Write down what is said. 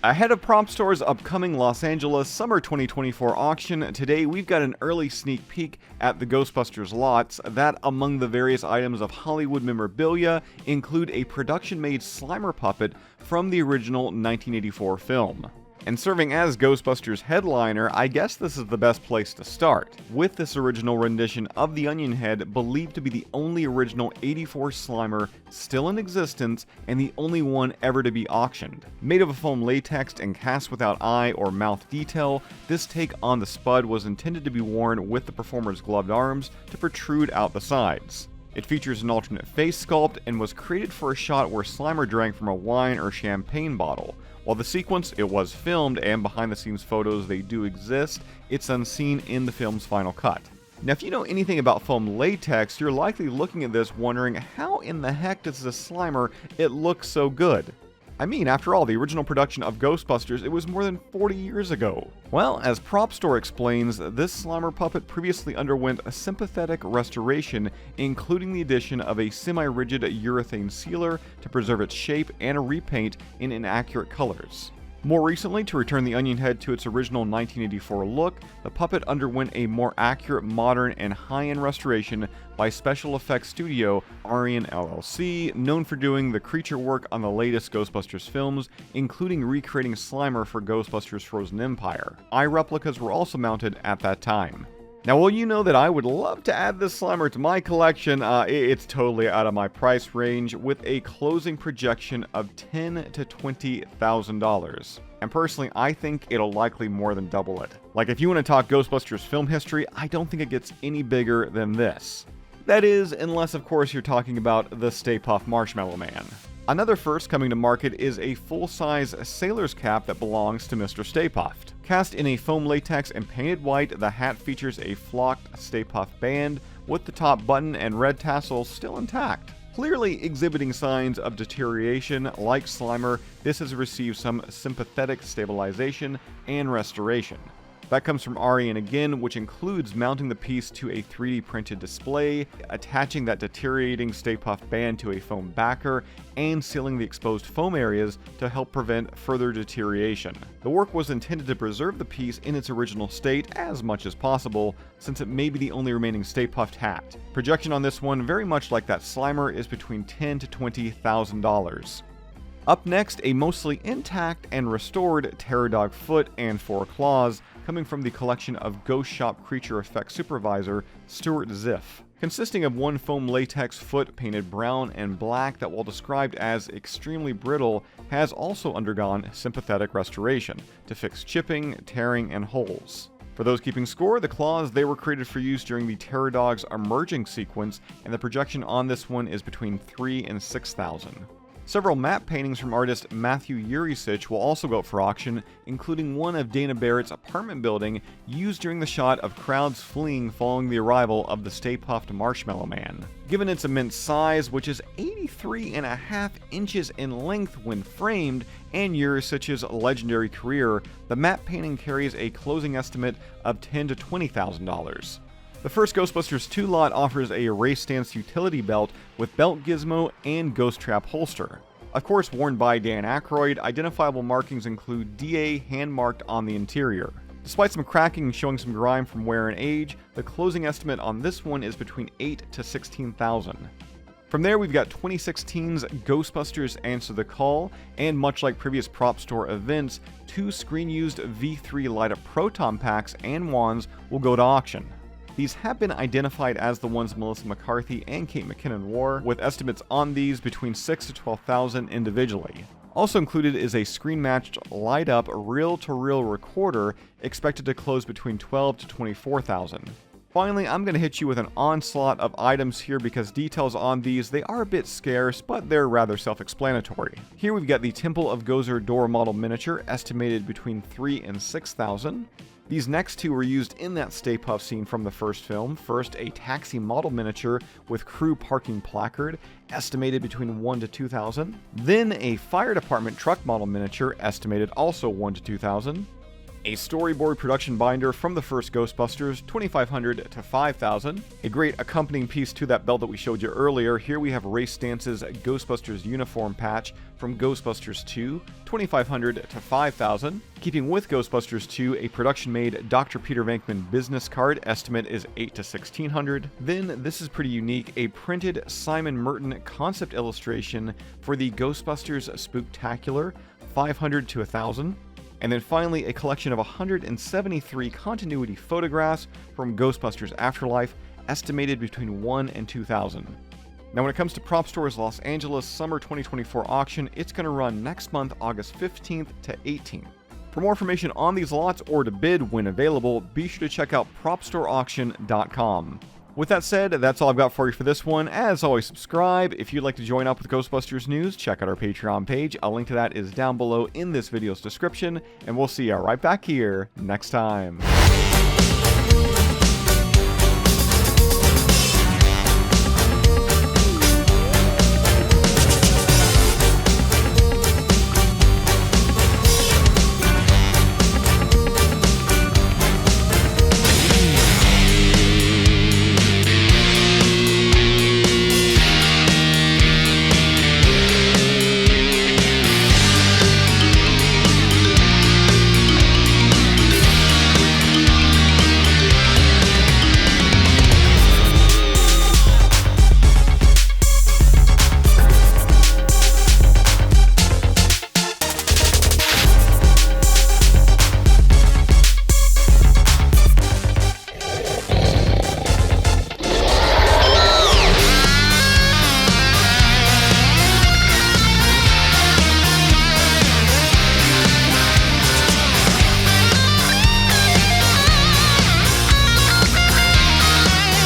Ahead of Propstore's upcoming Los Angeles Summer 2024 auction, today we've got an early sneak peek at the Ghostbusters lots that, among the various items of Hollywood memorabilia, include a production-made Slimer puppet from the original 1984 film. And serving as Ghostbusters' headliner, I guess this is the best place to start, with this original rendition of the Onion Head believed to be the only original 84 Slimer still in existence and the only one ever to be auctioned. Made of a foam latex and cast without eye or mouth detail, this take on the Spud was intended to be worn with the performer's gloved arms to protrude out the sides. It features an alternate face sculpt and was created for a shot where Slimer drank from a wine or champagne bottle. While the sequence, it was filmed, and behind-the-scenes photos, they do exist, it's unseen in the film's final cut. Now, if you know anything about foam latex, you're likely looking at this wondering, how in the heck does this Slimer it look so good? I mean, after all, the original production of Ghostbusters, it was more than 40 years ago. Well, as Propstore explains, this Slimer puppet previously underwent a sympathetic restoration, including the addition of a semi-rigid urethane sealer to preserve its shape and a repaint in inaccurate colors. More recently, to return the Onion Head to its original 1984 look, the puppet underwent a more accurate, modern, and high-end restoration by special effects studio Arian LLC, known for doing the creature work on the latest Ghostbusters films, including recreating Slimer for Ghostbusters Frozen Empire. Eye replicas were also mounted at that time. Now, while you know that I would love to add this Slimer to my collection, it's totally out of my price range with a closing projection of $10,000 to $20,000. And personally, I think it'll likely more than double it. Like, if you want to talk Ghostbusters film history, I don't think it gets any bigger than this. That is, unless of course you're talking about the Stay Puft Marshmallow Man. Another first coming to market is a full-size sailor's cap that belongs to Mr. Stay Puft. Cast in a foam latex and painted white, the hat features a flocked Stay Puft band with the top button and red tassel still intact. Clearly exhibiting signs of deterioration, like Slimer, this has received some sympathetic stabilization and restoration. That comes from Arian again, which includes mounting the piece to a 3D printed display, attaching that deteriorating Stay Puft band to a foam backer, and sealing the exposed foam areas to help prevent further deterioration. The work was intended to preserve the piece in its original state as much as possible, since it may be the only remaining Stay Puft hat. Projection on this one, very much like that Slimer, is between $10,000 to $20,000. Up next, a mostly intact and restored Terror Dog foot and 4 claws, coming from the collection of Ghost Shop Creature Effects Supervisor, Stuart Ziff. Consisting of one foam latex foot painted brown and black that, while described as extremely brittle, has also undergone sympathetic restoration to fix chipping, tearing, and holes. For those keeping score, the claws, they were created for use during the Terror Dog's emerging sequence, and the projection on this one is between $3,000 and $6,000. Several matte paintings from artist Matthew Uricich will also go up for auction, including one of Dana Barrett's apartment building used during the shot of crowds fleeing following the arrival of the Stay Puft Marshmallow Man. Given its immense size, which is 83.5 inches in length when framed, and Uricich's legendary career, the matte painting carries a closing estimate of $10,000 to $20,000. The first Ghostbusters 2 lot offers a race stance utility belt with belt gizmo and ghost trap holster. Of course, worn by Dan Aykroyd, identifiable markings include DA hand-marked on the interior. Despite some cracking and showing some grime from wear and age, the closing estimate on this one is between $8,000 to $16,000. From there, we've got 2016's Ghostbusters Answer the Call, and much like previous Propstore events, 2 screen-used V3 light-up proton packs and wands will go to auction. These have been identified as the ones Melissa McCarthy and Kate McKinnon wore, with estimates on these between $6,000 to $12,000 individually. Also included is a screen-matched, light-up, reel-to-reel recorder expected to close between $12,000 to $24,000. Finally, I'm going to hit you with an onslaught of items here because details on these, they are a bit scarce, but they're rather self-explanatory. Here we've got the Temple of Gozer door model miniature, estimated between $3,000 and $6,000. These next two were used in that Stay Puft scene from the first film. First, a taxi model miniature with crew parking placard, estimated between $1,000 to $2,000. Then a fire department truck model miniature, estimated also $1,000 to $2,000. A storyboard production binder from the first Ghostbusters, $2,500 to $5,000. A great accompanying piece to that belt that we showed you earlier. Here we have Ray Stance's Ghostbusters uniform patch from Ghostbusters 2, $2,500 to $5,000. Keeping with Ghostbusters 2, a production-made Dr. Peter Venkman business card. Estimate is $800 to $1,600. Then, this is pretty unique, a printed Simon Merton concept illustration for the Ghostbusters Spooktacular, $500 to $1,000. And then finally, a collection of 173 continuity photographs from Ghostbusters Afterlife, estimated between $1,000 and $2,000. Now, when it comes to Propstore's Los Angeles Summer 2024 auction, it's going to run next month, August 15th to 18th. For more information on these lots or to bid when available, be sure to check out PropstoreAuction.com. With that said, that's all I've got for you for this one. As always, subscribe. If you'd like to join up with Ghostbusters news, check out our Patreon page. A link to that is down below in this video's description, and we'll see you right back here next time.